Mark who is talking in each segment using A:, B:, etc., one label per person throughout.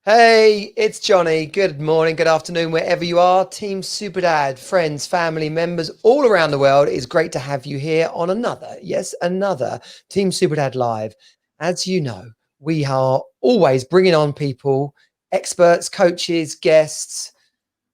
A: Hey, it's Johnny. Good morning, good afternoon, wherever you are. Team Superdad, friends, family members all around the world. It's great to have you here on another Team Superdad Live. As you know, we are always bringing on people, experts, coaches, guests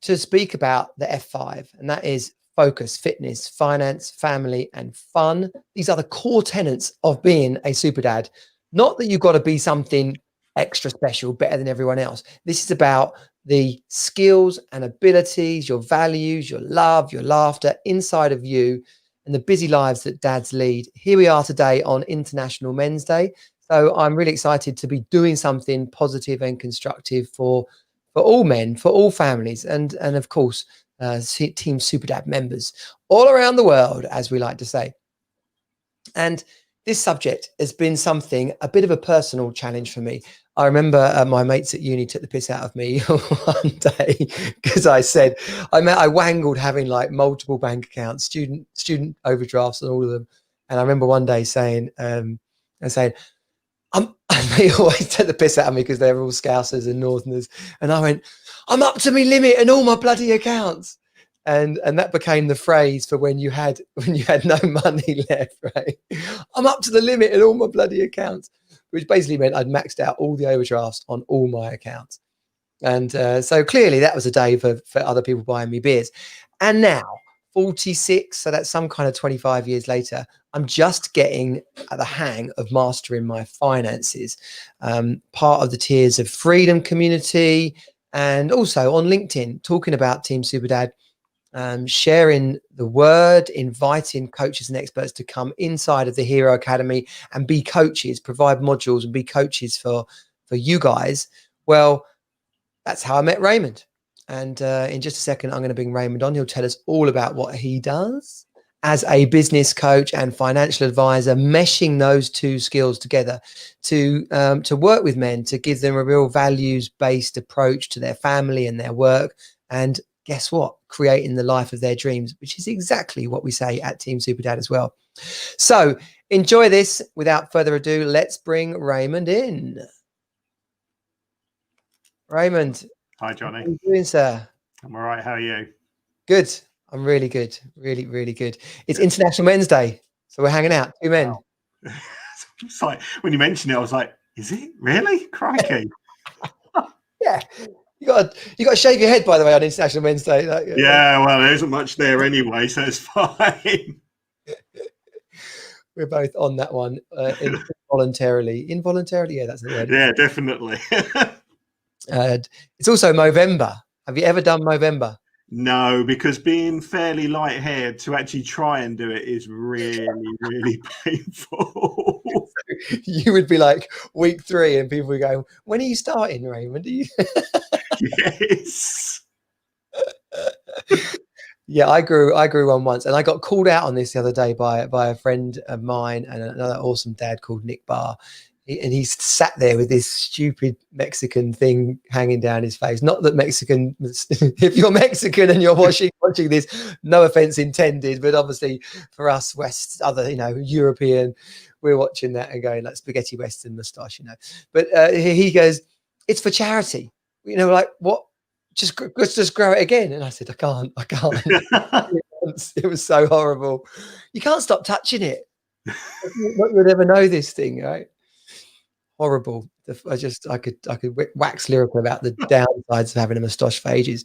A: to speak about the F5, and that is focus, fitness, finance, family, and fun. These are the core tenets of being a Superdad. Not that you've got to be something extra special, better than everyone else. This is about the skills and abilities, your values, your love, your laughter inside of you, and the busy lives that dads lead. Here we are today on International Men's Day. So I'm really excited to be doing something positive and constructive for all men, for all families, and of course, Team Superdad members all around the world, as we like to say. And this subject has been a bit of a personal challenge for me. I remember my mates at uni took the piss out of me one day because I said I wangled having like multiple bank accounts, student overdrafts, and all of them. And I remember one day saying, and saying, and they always take the piss out of me because they're all Scousers and Northerners. And I went, I'm up to me limit and all my bloody accounts. And that became the phrase for when you had no money left, right? I'm up to the limit in all my bloody accounts, which basically meant I'd maxed out all the overdrafts on all my accounts. And so clearly that was a day for other people buying me beers. And now, 46, so that's some kind of 25 years later, I'm just getting the hang of mastering my finances. Part of the Tears of Freedom community, and also on LinkedIn, talking about Team Superdad, sharing the word, inviting coaches and experts to come inside of the Hero Academy and be coaches, provide modules and be coaches for you guys. Well, that's how I met Raymond. And in just a second, I'm going to bring Raymond on. He'll tell us all about what he does as a business coach and financial advisor, meshing those two skills together to work with men, to give them a real values-based approach to their family and their work. And guess what? Creating the life of their dreams, which is exactly what we say at Team Superdad as well. So enjoy this. Without further ado, let's bring Raymond in. Raymond.
B: Hi, Johnny.
A: How are you doing, sir?
B: I'm all right. How are you?
A: Good. I'm really good. Really, really good. It's International Men's Day, so we're hanging out. Two men.
B: Wow. It's like when you mentioned it, I was like, "Is it really? Crikey!"
A: Yeah. You got to shave your head, by the way, on International Men's Day.
B: Yeah. Well, there isn't much there anyway, so it's fine.
A: We're both on that one involuntarily. Involuntarily, yeah, that's the word.
B: Yeah, definitely.
A: It's also Movember. Have you ever done Movember?
B: No, because being fairly light-haired, to actually try and do it is really, really painful.
A: You would be like week 3, and people would go, "When are you starting, Raymond? Are you?"
B: Yes.
A: Yeah, I grew one once, and I got called out on this the other day by a friend of mine and another awesome dad called Nick Barr. And he sat there with this stupid Mexican thing hanging down his face. Not that Mexican, if you're Mexican and you're watching this, no offense intended, but obviously for us other European, we're watching that and going like spaghetti western moustache, But he goes, "It's for charity." Like what? Just grow it again. And I said, I can't. It was so horrible. You can't stop touching it. Not you'd ever know this thing, right? Horrible. I could wax lyrical about the downsides of having a moustache for ages.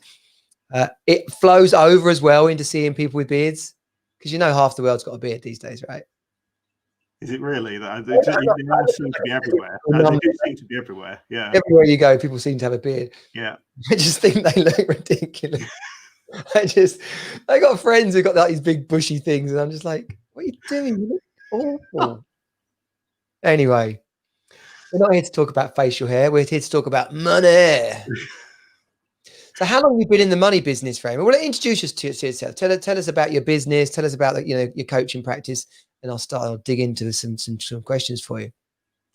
A: It flows over as well into seeing people with beards, because half the world's got a beard these days, right?
B: Is it really? They seem to be everywhere. They do seem to be everywhere. Yeah.
A: Everywhere you go, people seem to have a beard.
B: Yeah.
A: I just think they look ridiculous. I got friends who got like these big bushy things, and I'm just like, what are you doing? You look awful. Anyway, we're not here to talk about facial hair. We're here to talk about money. So how long have you been in the money business, Raymond? Well, introduce us to yourself. Tell us about your business. Tell us about your coaching practice, and I'll dig into some questions for you.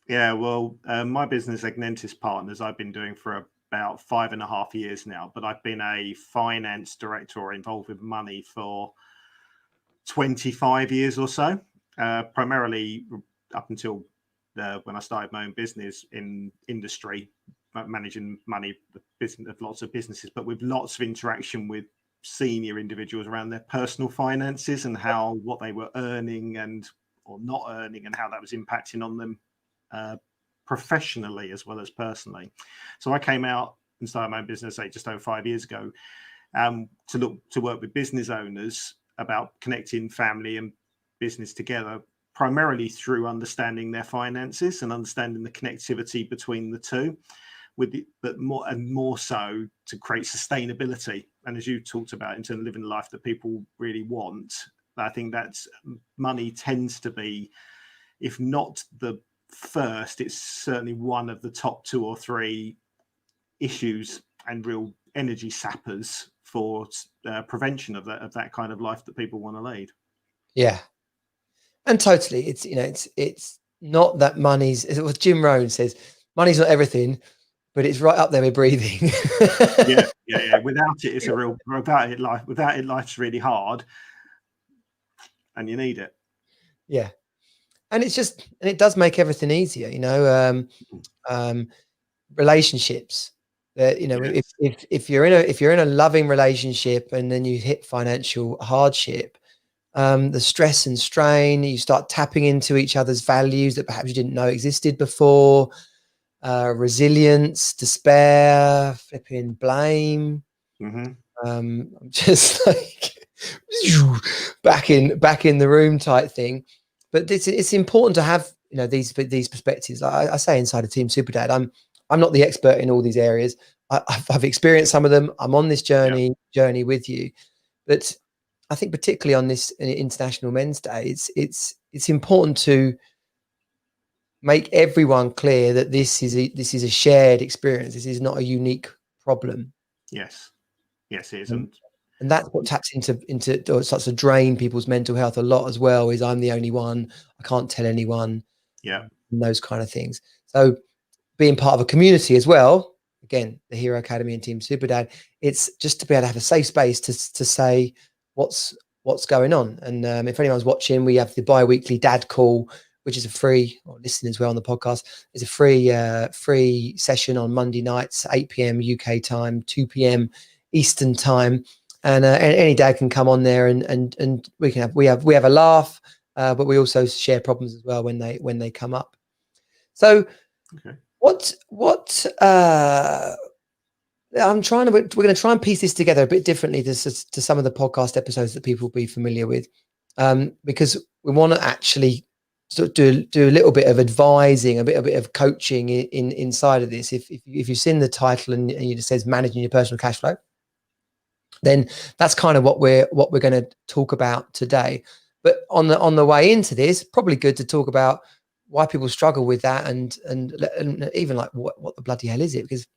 B: Yeah, well, my business, Agnentis Partners, I've been doing for about 5.5 years now, but I've been a finance director involved with money for 25 years or so, primarily up until when I started my own business in industry, managing money, the business of lots of businesses, but with lots of interaction with senior individuals around their personal finances and how what they were earning and or not earning and how that was impacting on them professionally as well as personally. So I came out and started my own business just over 5 years ago to work with business owners about connecting family and business together, primarily through understanding their finances and understanding the connectivity between the two, but more so to create sustainability. And as you talked about, in terms of living the life that people really want, I think that's money tends to be, if not the first, it's certainly one of the top 2 or 3 issues and real energy sappers for prevention of that kind of life that people want to lead.
A: Yeah, and totally, it's it's not that money's. What Jim Rohn says, money's not everything, but it's right up there with breathing.
B: yeah. Without it, it's a real. Without it, life's really hard, and you need it.
A: Yeah, and it does make everything easier. Relationships. Yes. if you're in a loving relationship and then you hit financial hardship, the stress and strain, you start tapping into each other's values that perhaps you didn't know existed before. Resilience, despair, flipping blame. I'm just like back in the room type thing. But it's important to have these perspectives. I say inside of Team Superdad, I'm not the expert in all these areas. I've experienced some of them. I'm on this journey with you, but I think particularly on this International Men's Day, it's important to make everyone clear that this is a shared experience. This is not a unique problem.
B: Yes, it isn't.
A: And that's what taps into or starts to drain people's mental health a lot as well. Is I'm the only one. I can't tell anyone.
B: Yeah,
A: and those kind of things. So being part of a community as well. Again, the Hero Academy and Team Superdad. It's just to be able to have a safe space to say what's going on. And if anyone's watching, we have the bi-weekly dad call, which is a free, or listening as well on the podcast, is a free session on Monday nights, 8 p.m. UK time, 2 p.m. Eastern time. And any dad can come on there and we have a laugh, but we also share problems as well when they come up. So
B: okay.
A: we're going to try and piece this together a bit differently to some of the podcast episodes that people will be familiar with, because we want to actually sort of do a little bit of advising, a bit of coaching inside of this. If you've seen the title and it says managing your personal cash flow, then that's kind of what we're going to talk about today. But on the way into this, probably good to talk about why people struggle with that and even like what the bloody hell is it? Because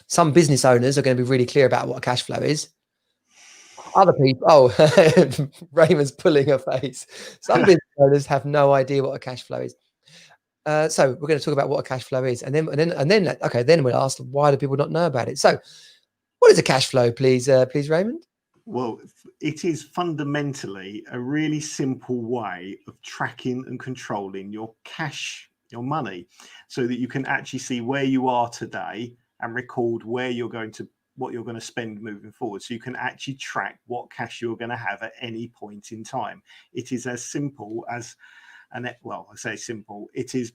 A: some business owners are going to be really clear about what a cash flow is. Other people, Raymond's pulling her face. Some business owners have no idea what a cash flow is. So we're going to talk about what a cash flow is, and then we'll ask, why do people not know about it? So what is a cash flow, please, Raymond?
B: Well, it is fundamentally a really simple way of tracking and controlling your cash, your money, so that you can actually see where you are today and record what you're going to spend moving forward. So you can actually track what cash you're going to have at any point in time. It is as simple as, I say simple, it is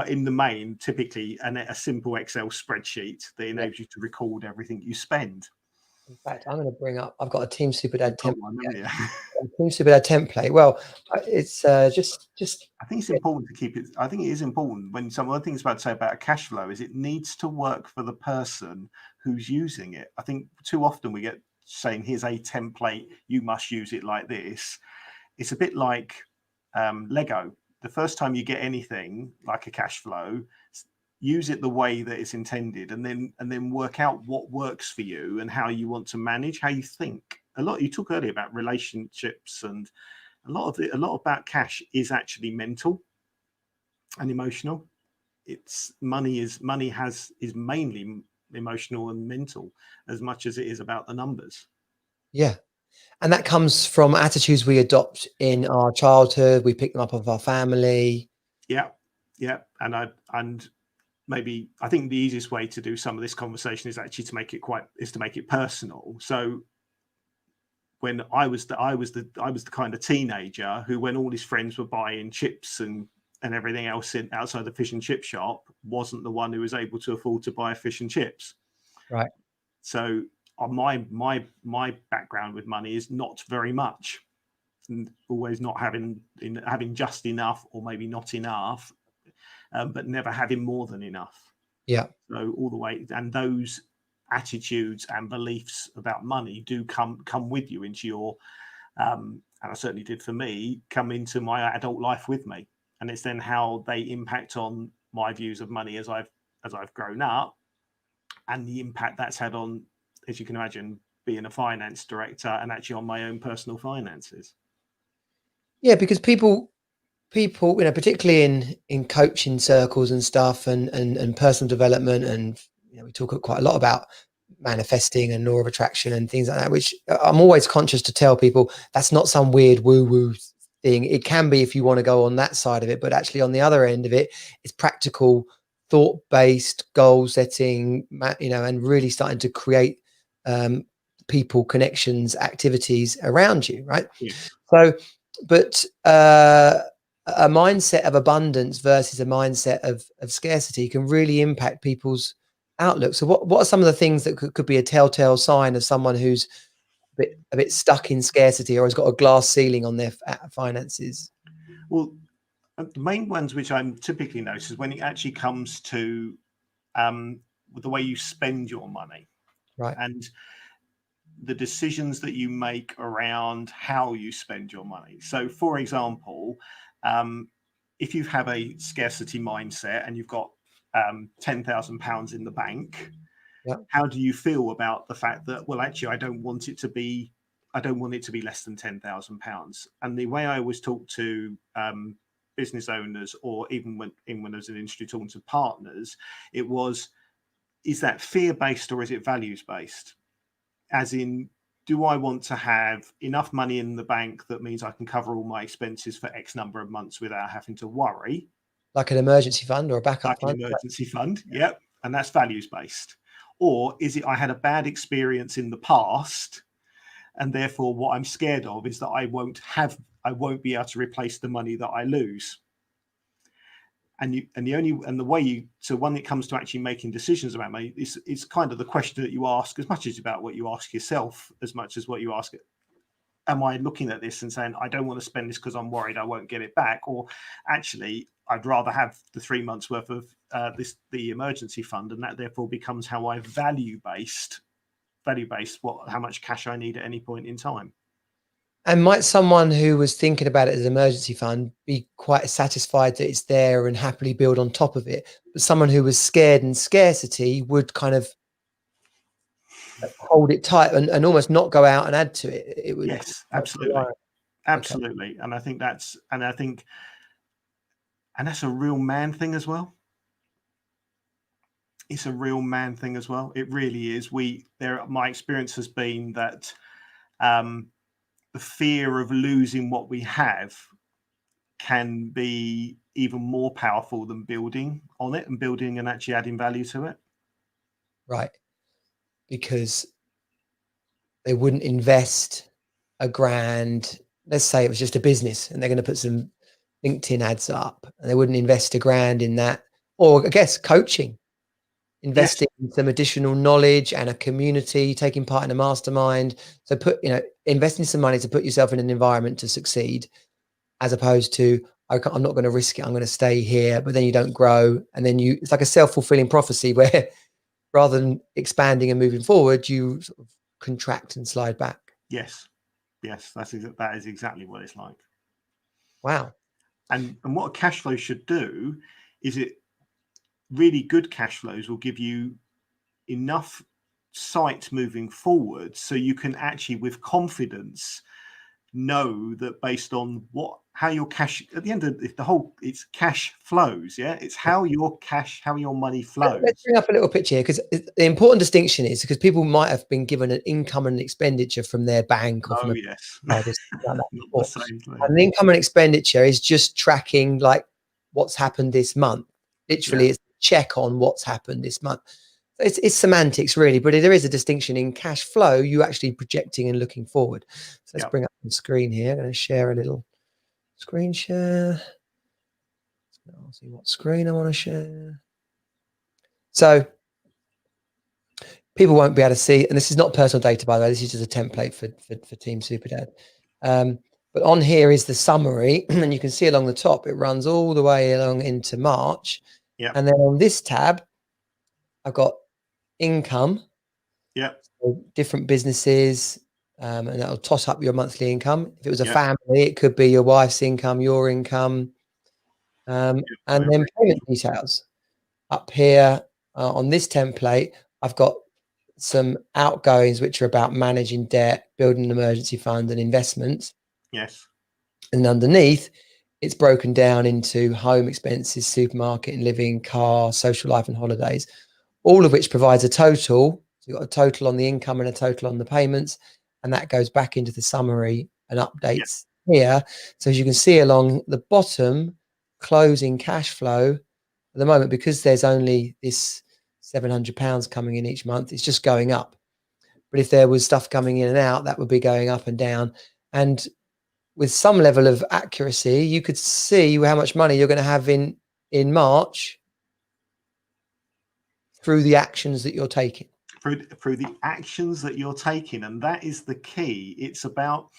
B: in the main typically a simple Excel spreadsheet that enables you to record everything you spend.
A: In fact, I'm going to bring up, I've got a Team Superdad template.
B: Team
A: Superdad template. Well, it's just.
B: I think it's important to keep it. I think it is important when some other things about to say about a cash flow is it needs to work for the person who's using it. I think too often we get saying, here's a template, you must use it like this. It's a bit like Lego. The first time you get anything like a cash flow, use it the way that it's intended, and then work out what works for you and how you want to manage, how you think. You talked earlier about relationships, and a lot about cash is actually mental and emotional. Money is mainly emotional and mental as much as it is about the numbers.
A: Yeah. And that comes from attitudes we adopt in our childhood. We pick them up of our family.
B: Yeah. And maybe I think the easiest way to do some of this conversation is actually to make it personal. So when I was the kind of teenager who, when all his friends were buying chips and everything else outside the fish and chip shop, wasn't the one who was able to afford to buy fish and chips.
A: Right.
B: So my background with money is not very much, and always not having just enough, or maybe not enough, but never having more than enough.
A: Yeah.
B: So all the way, and those attitudes and beliefs about money do come with you into your, and I certainly did for me, come into my adult life with me. And it's then how they impact on my views of money as I've grown up, and the impact that's had on, as you can imagine, being a finance director and actually on my own personal finances.
A: Yeah, because people, particularly in coaching circles and stuff, and personal development, and we talk quite a lot about manifesting and law of attraction and things like that, which I'm always conscious to tell people that's not some weird woo-woo thing. It can be if you want to go on that side of it, but actually on the other end of it, it's practical, thought-based goal setting, and really starting to create people, connections, activities around you, right?
B: Yes.
A: So, but a mindset of abundance versus a mindset of scarcity can really impact people's outlook. So what are some of the things that could be a telltale sign of someone who's a bit stuck in scarcity, or has got a glass ceiling on their finances?
B: Well, the main ones which I'm typically notice is when it actually comes to the way you spend your money,
A: Right.
B: and the decisions that you make around how you spend your money. So, for example, if you have a scarcity mindset and you've got £10,000 in the bank,
A: Yeah.
B: how do you feel about the fact that, well, actually, I don't want it to be less than £10,000? And the way I always talk to business owners, or even when I was in the industry talking to partners, it was, is that fear-based or is it values-based? As in, do I want to have enough money in the bank that means I can cover all my expenses for X number of months without having to worry?
A: Like an emergency fund or a backup
B: Like an
A: fund?
B: emergency fund. Yep. And that's values based. Or is it, I had a bad experience in the past, and therefore what I'm scared of is that I won't be able to replace the money that I lose. And the way you, so when it comes to actually making decisions about money, it's kind of the question that you ask, as much as about what you ask yourself, as much as what you ask, am I looking at this and saying, I don't want to spend this because I'm worried I won't get it back? Or actually, I'd rather have the 3 months worth of the emergency fund, and that therefore becomes how I value based how much cash I need at any point in time.
A: And might someone who was thinking about it as an emergency fund be quite satisfied that it's there and happily build on top of it? But someone who was scared in scarcity would kind of hold it tight and almost not go out and add to it. It would.
B: Yes, absolutely.
A: Okay.
B: Absolutely. And I think that's a real man thing as well. It's a real man thing as well. It really is. My experience has been that the fear of losing what we have can be even more powerful than building on it and actually adding value to it.
A: Right. Because they wouldn't invest a grand. Let's say it was just a business and they're going to put some LinkedIn ads up, and they wouldn't invest a grand in that. Or I guess coaching, investing in some additional knowledge and a community, taking part in a mastermind. So investing some money to put yourself in an environment to succeed, as opposed to, I'm not going to risk it, I'm going to stay here, but then you don't grow. And then it's like a self-fulfilling prophecy where rather than expanding and moving forward, you sort of contract and slide back.
B: Yes. That is exactly what it's like.
A: Wow.
B: And what a cash flow should do is, it really good cash flows will give you enough sight moving forward so you can actually with confidence know that based on how your cash, at the end of it's cash flows. Yeah, it's how your money flows.
A: Let's bring up a little picture here, because the important distinction is, because people might have been given an income and expenditure from their bank or from
B: Not the same thing.
A: And the income and expenditure is just tracking like what's happened this month. Literally, it's check on what's happened this month. It's semantics really, but there is a distinction in cash flow. You actually projecting and looking forward. So let's bring up the screen here. I'm going to share a little screen share. I'll see what screen I want to share. So people won't be able to see, and this is not personal data, by the way. This is just a template for Team Superdad. But on here is the summary, and you can see along the top, it runs all the way along into March. And then on this tab, I've got income. So different businesses, and that'll toss up your monthly income. If it was a family, it could be your wife's income, your income, and then payment details. Up here on this template, I've got some outgoings, which are about managing debt, building an emergency fund, and investments. And underneath, it's broken down into home expenses, supermarket and living, car, social life, and holidays, all of which provides a total. So you've got a total on the income and a total on the payments, and that goes back into the summary and updates here. So as you can see along the bottom, closing cash flow at the moment, because there's only this £700 coming in each month, it's just going up. But if there was stuff coming in and out, that would be going up and down. And with some level of accuracy, you could see how much money you're going to have in March through the actions that you're taking.
B: Through the actions that you're taking, and that is the key. It's about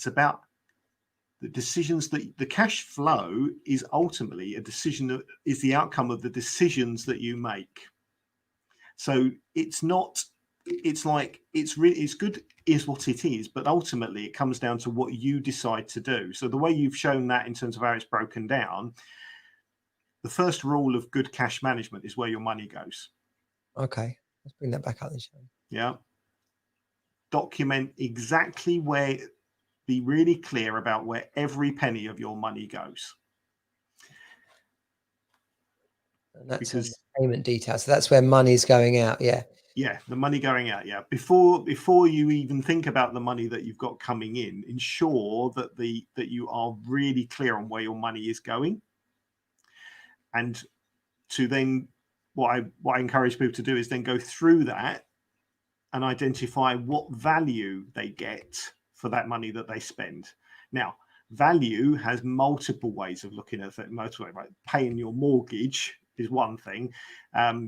B: the decisions that the cash flow is ultimately a decision that is the outcome of the decisions that you make. So it's not, it's like, it's good is what it is, but ultimately it comes down to what you decide to do. So the way you've shown that in terms of how it's broken down, the first rule of good cash management is where your money goes.
A: Okay, let's bring that back up.
B: Yeah. Document exactly where, be really clear about where every penny of your money goes.
A: And that's because payment details. So that's where money's going out. Yeah.
B: Yeah, the money going out. Yeah. Before you even think about the money that you've got coming in, ensure that that you are really clear on where your money is going. And to then what I encourage people to do is then go through that and identify what value they get for that money that they spend. Now, value has multiple ways of looking at it. Right? Paying your mortgage is one thing.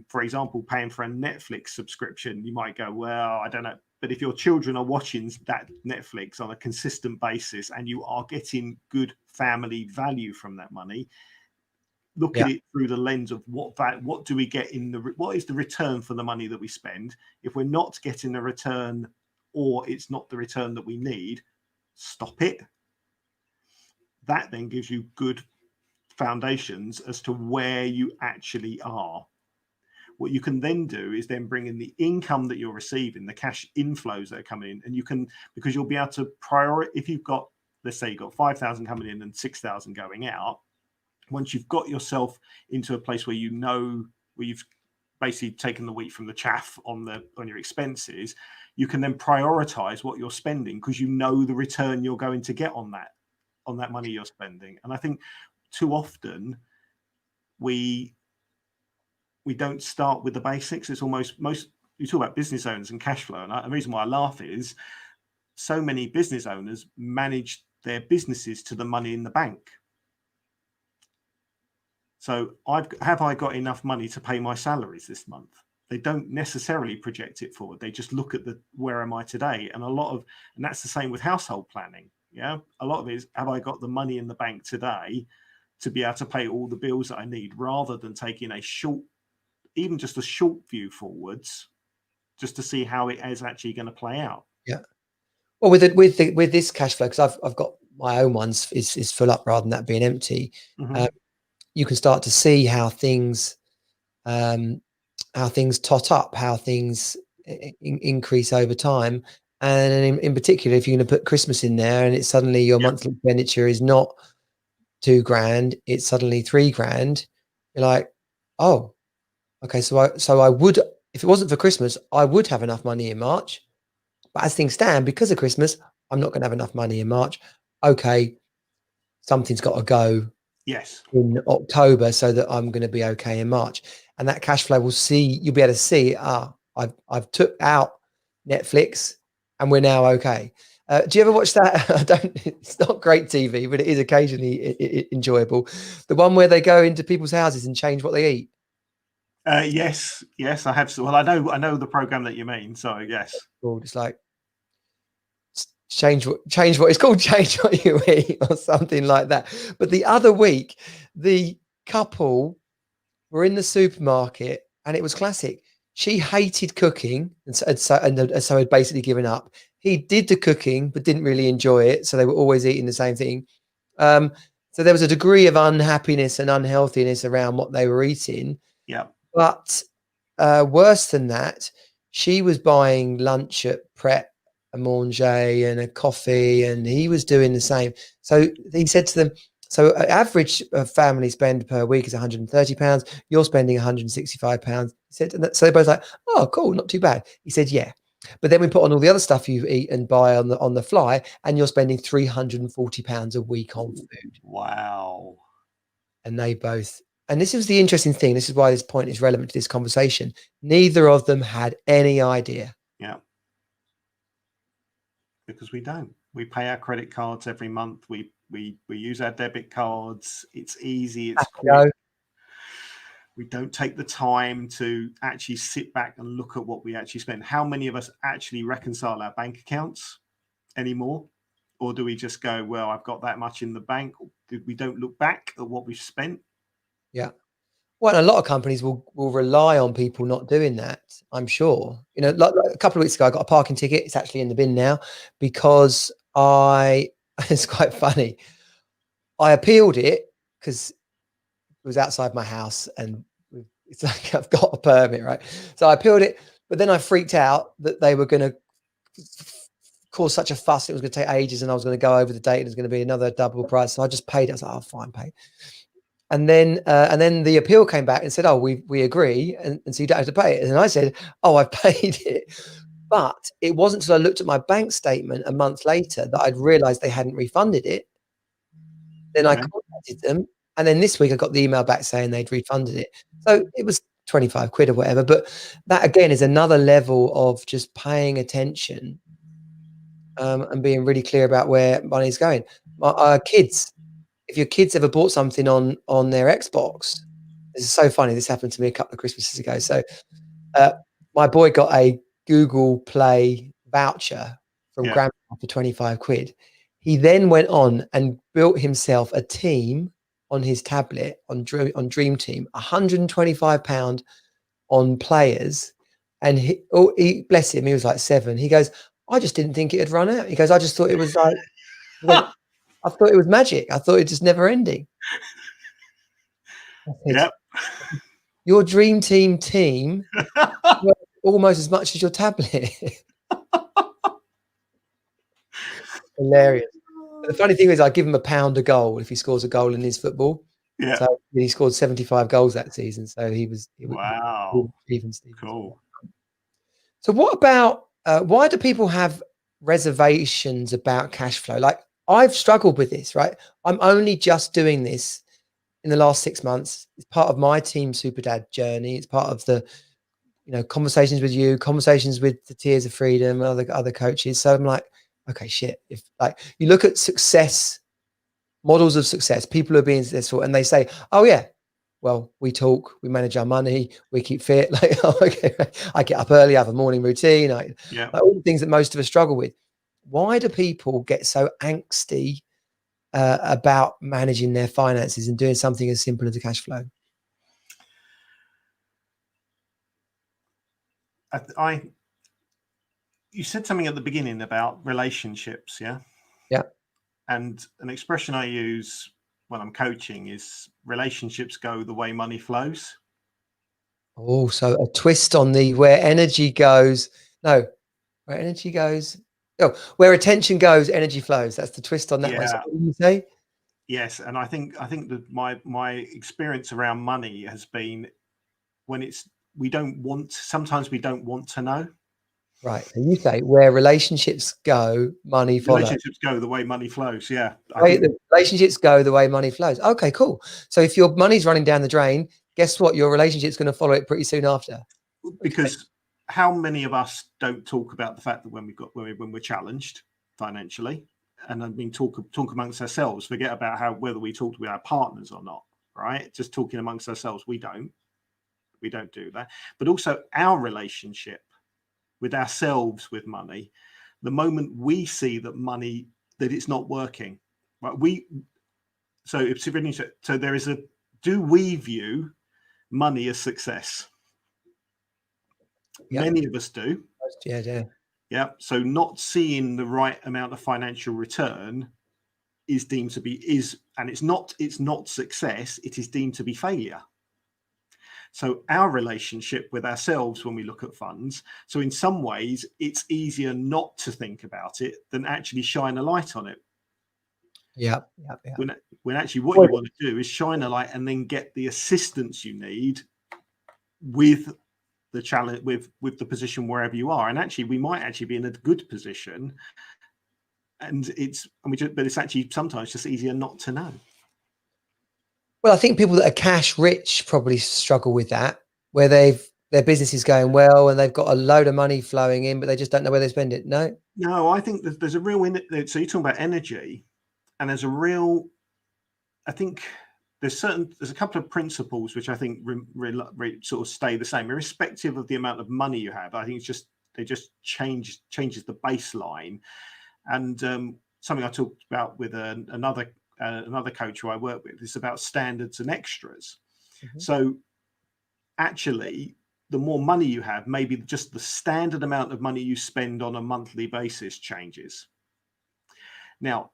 B: For example, paying for a Netflix subscription, you might go, well, I don't know. But if your children are watching that Netflix on a consistent basis and you are getting good family value from that money, look at it through the lens of what do we get what is the return for the money that we spend? If we're not getting a return, or it's not the return that we need, stop it. That then gives you good foundations as to where you actually are. What you can then do is then bring in the income that you're receiving, the cash inflows that are coming in, and you can, because you'll be able to prioritize. If you've got, let's say you've got 5,000 coming in and 6,000 going out, once you've got yourself into a place where you know, where you've basically taken the wheat from the chaff on your expenses, you can then prioritize what you're spending because you know the return you're going to get on that money you're spending. And I think too often we don't start with the basics. It's almost you talk about business owners and cash flow, and the reason why I laugh is so many business owners manage their businesses to the money in the bank. So have I got enough money to pay my salaries this month? They don't necessarily project it forward. They just look at where am I today? And that's the same with household planning. Yeah. A lot of it is, have I got the money in the bank today to be able to pay all the bills that I need, rather than taking even just a short view forwards, just to see how it is actually going to play out.
A: Yeah. Well, with this cash flow, because I've got my own ones is full up rather than that being empty.
B: Mm-hmm.
A: You can start to see how things tot up, how things increase over time. And in particular, if you're going to put Christmas in there and it's suddenly your monthly expenditure is not £2,000, it's suddenly £3,000. You're like, oh, okay. So I would, if it wasn't for Christmas, I would have enough money in March. But as things stand, because of Christmas, I'm not going to have enough money in March. Okay, something's got to go
B: Yes.
A: in October so that I'm going to be okay in March. And that cash flow you'll be able to see, I've took out Netflix and we're now okay. Do you ever watch that? It's not great TV, but it is occasionally enjoyable. The one where they go into people's houses and change what they eat.
B: Yes, I have. Well, I know the program that you mean. So yes.
A: It's like change what it's called, change what you eat or something like that. But the other week, the couple were in the supermarket and it was classic. She hated cooking and so had basically given up. He did the cooking but didn't really enjoy it, so they were always eating the same thing. Um, so there was a degree of unhappiness and unhealthiness around what they were eating.
B: Yeah.
A: But worse than that, she was buying lunch at Pret a Manger and a coffee, and he was doing the same. So he said to them, so average family spend per week is £130. You're spending £165. He said, and so they're both like, oh, cool, not too bad. He said, yeah. But then we put on all the other stuff you eat and buy on the fly, and you're spending £340 a week on food.
B: Wow.
A: And they both, and this is the interesting thing, this is why this point is relevant to this conversation, neither of them had any idea.
B: Yeah. Because we don't. We pay our credit cards every month. We use our debit cards. It's easy. It's quick. We don't take the time to actually sit back and look at what we actually spend. How many of us actually reconcile our bank accounts anymore? Or do we just go, well, I've got that much in the bank? We don't look back at what we've spent.
A: Yeah. Well, a lot of companies will rely on people not doing that, I'm sure. You know, like a couple of weeks ago, I got a parking ticket. It's actually in the bin now because it's quite funny. I appealed it because it was outside my house and it's like I've got a permit, right? So I appealed it, but then I freaked out that they were going to cause such a fuss. It was going to take ages and I was going to go over the date and it was going to be another double price. So I just paid it. I was like, oh, fine, pay. And then the appeal came back and said, oh, we agree. And so you don't have to pay it. And I said, oh, I've paid it. But it wasn't until I looked at my bank statement a month later that I'd realized they hadn't refunded it. Then I contacted them. And then this week I got the email back saying they'd refunded it. So it was 25 quid or whatever. But that again is another level of just paying attention and being really clear about where money's going. Our kids, if your kids ever bought something on their Xbox, this is so funny. This happened to me a couple of Christmases ago. So my boy got a Google Play voucher from grandma for 25 quid. He then went on and built himself a team on his tablet on Dream Team, £125 on players. And he bless him, he was like 7. He goes, I just didn't think it had run out. He goes, I just thought it was like, I thought it was magic. I thought it just never ending.
B: Yep.
A: Your Dream team almost as much as your tablet. Hilarious. But the funny thing is, I give him £1 a goal if he scores a goal in his football.
B: Yeah.
A: So he scored 75 goals that season. So
B: Wow.
A: Even
B: Cool.
A: So what about why do people have reservations about cash flow? Like I've struggled with this, right? I'm only just doing this in the last 6 months. It's part of my Team Superdad journey. It's part of the, conversations with you, conversations with the Tears of Freedom and other coaches. So I'm like, okay, shit. If like you look at success, models of success, people who are being successful, and they say, oh yeah, well, we talk, we manage our money, we keep fit. Like, oh, okay, I get up early, I have a morning routine. Like all the things that most of us struggle with. Why do people get so angsty about managing their finances and doing something as simple as a cash flow?
B: You said something at the beginning about relationships, yeah?
A: Yeah.
B: And an expression I use when I'm coaching is relationships go the way money flows.
A: Oh, so a twist on the where energy goes. No, where energy goes. Oh, where attention goes, energy flows. That's the twist on that one. So what do you say?
B: Yes, and I think that my experience around money has been when sometimes we don't want to know.
A: Right. So you say where relationships go, money follows.
B: Relationships go the way money flows. Yeah.
A: The relationships go the way money flows. Okay, cool. So if your money's running down the drain, guess what? Your relationship's going to follow it pretty soon after.
B: Because how many of us don't talk about the fact that when we're challenged financially, and I mean talk amongst ourselves, forget about whether we talk with our partners or not, right? Just talking amongst ourselves, we don't do that. But also our relationship with ourselves with money, the moment we see that it's not working, right? So there is do we view money as success?
A: Yep.
B: Many of us do.
A: Yeah.
B: So not seeing the right amount of financial return is deemed to be and it's not success, it is deemed to be failure. So our relationship with ourselves when we look at funds, so in some ways it's easier not to think about it than actually shine a light on it.
A: Yeah.
B: When actually what you want to do is shine a light and then get the assistance you need with the challenge, with the position wherever you are. And actually we might actually be in a good position, but it's actually sometimes just easier not to know.
A: Well, I think people that are cash rich probably struggle with that, where their business is going well and they've got a load of money flowing in, but they just don't know where they spend it. No,
B: I think there's a real so you're talking about energy, and I think there's a couple of principles which I think sort of stay the same, irrespective of the amount of money you have. I think they just changes the baseline. And something I talked about with another coach who I work with is about standards and extras. Mm-hmm. So actually, the more money you have, maybe just the standard amount of money you spend on a monthly basis changes. Now,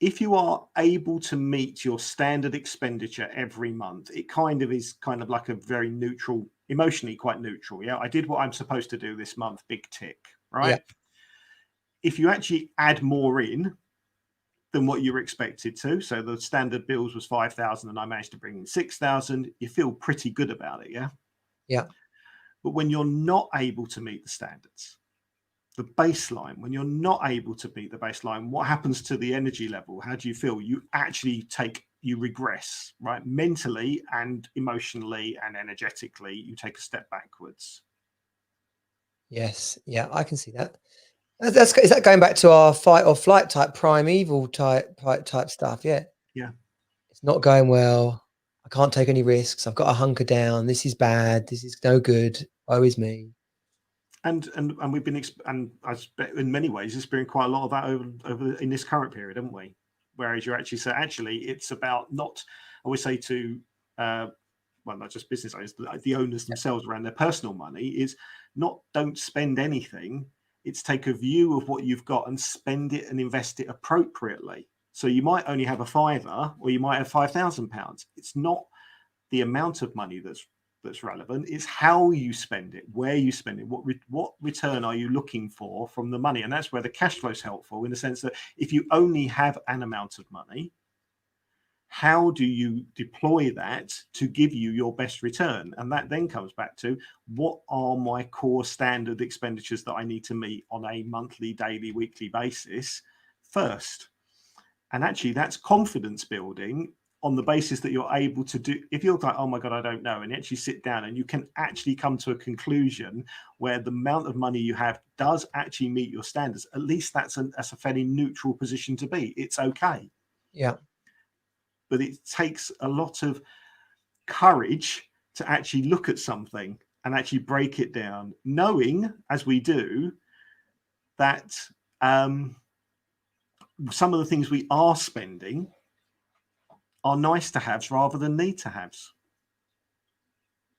B: if you are able to meet your standard expenditure every month, it is like a very neutral, emotionally quite neutral. Yeah, I did what I'm supposed to do this month, big tick, right? Yeah. If you actually add more in than what you were expected to, so the standard bills was 5,000 and I managed to bring in 6,000, you feel pretty good about it, yeah?
A: Yeah.
B: But when you're not able to meet the standards, the baseline, when you're not able to beat the baseline, what happens to the energy level? How do you feel? You actually you regress, right? Mentally and emotionally and energetically, you take a step backwards.
A: Yes. Yeah, I can see that. Is that going back to our fight or flight type, primeval type stuff? Yeah.
B: Yeah.
A: It's not going well. I can't take any risks. I've got to hunker down. This is bad. This is no good. Woe is me.
B: And we've been, and I expect in many ways, it's been quite a lot of that over in this current period, haven't we? Whereas you actually say, actually, it's about not, I always say to, well, not just business owners, the owners themselves around their personal money, is not don't spend anything. It's take a view of what you've got and spend it and invest it appropriately. So you might only have a £5, or you might have £5,000. It's not the amount of money that's relevant. It's how you spend it, where you spend it, what return are you looking for from the money. And that's where the cash flow is helpful, in the sense that if you only have an amount of money, how do you deploy that to give you your best return? And that then comes back to, what are my core standard expenditures that I need to meet on a monthly, daily, weekly basis first? And actually that's confidence building, on the basis that you're able to do. If you're like, oh my God, I don't know, and you actually sit down and you can actually come to a conclusion where the amount of money you have does actually meet your standards, at least that's a fairly neutral position to be. It's okay.
A: Yeah.
B: But it takes a lot of courage to actually look at something and actually break it down, knowing, as we do, that some of the things we are spending are nice to haves rather than need to haves.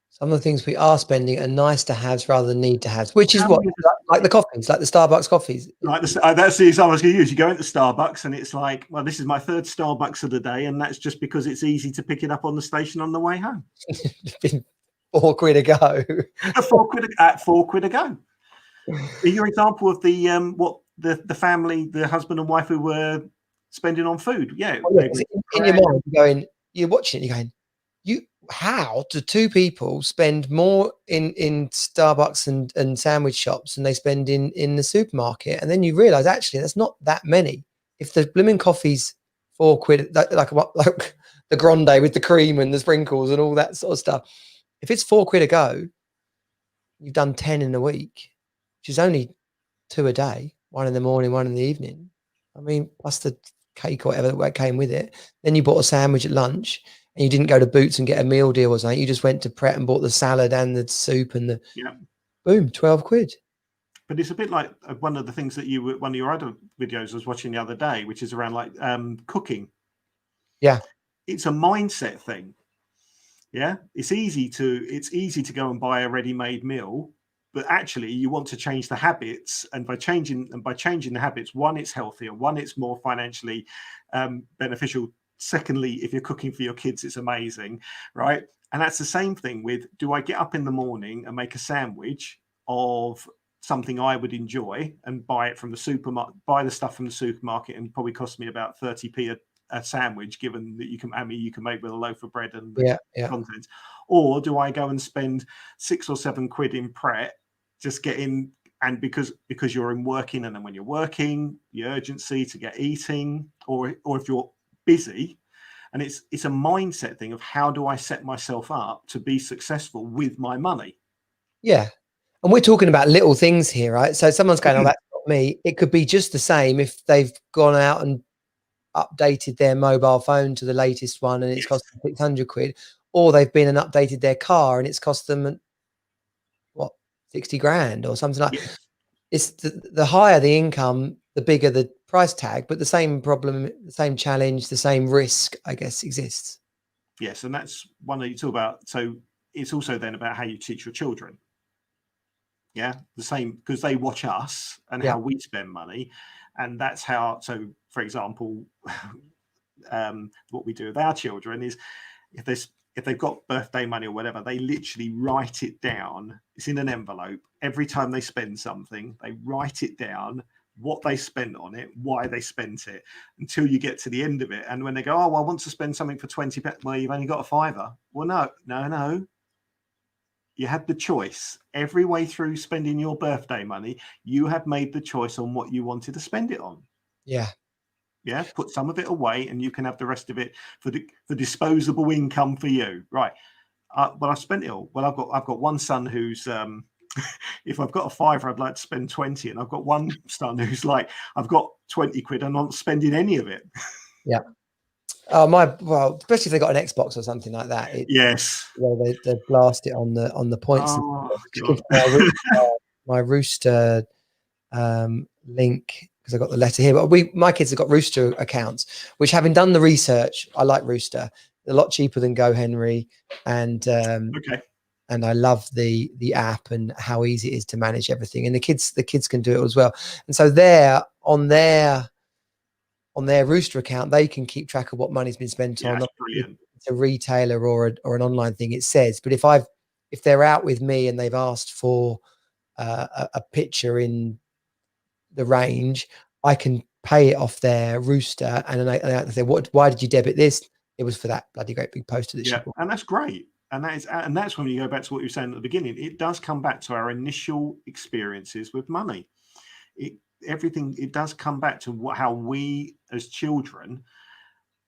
A: Some of the things we are spending are nice to haves rather than need to haves, which is what, like the coffees, like the Starbucks coffees.
B: That's the example I was going to use. You go into Starbucks and it's like, well, this is my third Starbucks of the day, and that's just because it's easy to pick it up on the station on the way home.
A: £4 a go.
B: £4 a go. Your example of the family, the husband and wife who were spending on food. Yeah.
A: In your mind, you're watching it, you're going, how do two people spend more in Starbucks and sandwich shops than they spend in the supermarket? And then you realize actually that's not that many. If the blooming coffee's £4, like the grande with the cream and the sprinkles and all that sort of stuff, if it's £4 a go, you've done 10 in a week, which is only 2 a day, 1 in the morning, 1 in the evening. I mean, plus the cake or whatever that came with it. Then you bought a sandwich at lunch and you didn't go to Boots and get a meal deal or something. You just went to Pret and bought the salad and the soup and the boom, £12.
B: But it's a bit like one of the things that one of your other videos I was watching the other day, which is around like cooking.
A: Yeah.
B: It's a mindset thing. Yeah. It's easy to go and buy a ready-made meal, but actually you want to change the habits. And by changing the habits, one, it's healthier, one, it's more financially beneficial. Secondly, if you're cooking for your kids, it's amazing, right? And that's the same thing with, do I get up in the morning and make a sandwich of something I would enjoy and buy it from the supermarket, buy the stuff from the supermarket, and probably cost me about 30p a sandwich, given that you can make with a loaf of bread and the contents? Or do I go and spend £6 or £7 in Pret, just getting, and because you're working, and then when you're working, the urgency to get eating, or if you're busy, and it's a mindset thing of how do I set myself up to be successful with my money?
A: Yeah. And we're talking about little things here, right? So someone's going, oh, that's not me. It could be just the same if they've gone out and updated their mobile phone to the latest one and it's cost them £600, or they've been and updated their car and it's cost them what, 60 grand or something like. It's the higher the income, the bigger the price tag, but the same problem, the same challenge, the same risk, I guess, exists.
B: Yes, and that's one that you talk about. So it's also then about how you teach your children. Yeah, the same, because they watch us and how we spend money, and that's how. So, for example, what we do with our children is, if they've got birthday money or whatever, they literally write it down. It's in an envelope. Every time they spend something, they write it down, what they spent on it, why they spent it, until you get to the end of it. And when they go, oh, well, I want to spend something for 20, well, you've only got a fiver. Well, no. You had the choice every way through spending your birthday money. You have made the choice on what you wanted to spend it on.
A: Yeah.
B: Yeah. Put some of it away and you can have the rest of it for the disposable income for you. Right. Well, I spent it all. Well, I've got one son who's, if I've got a fiver, I'd like to spend 20. And I've got one son who's like, I've got 20 quid. I'm not spending any of it.
A: Yeah. Well, especially if they got an Xbox or something like that.
B: Yes.
A: Well, they blast it on the points.
B: Oh,
A: my Rooster link, because I got the letter here. But my kids have got Rooster accounts, which, having done the research, I like Rooster. A lot cheaper than GoHenry, and and I love the app and how easy it is to manage everything. And the kids can do it as well. And so they're on their Rooster account, they can keep track of what money's been spent on.
B: Brilliant.
A: It's a retailer or an online thing, it says. But if they're out with me and they've asked for a picture in the range, I can pay it off their Rooster, and then I say, why did you debit this? It was for that bloody great big poster that she bought.
B: And that's great. And that's when you go back to what you were saying at the beginning. It does come back to our initial experiences with money. It does come back to how we as children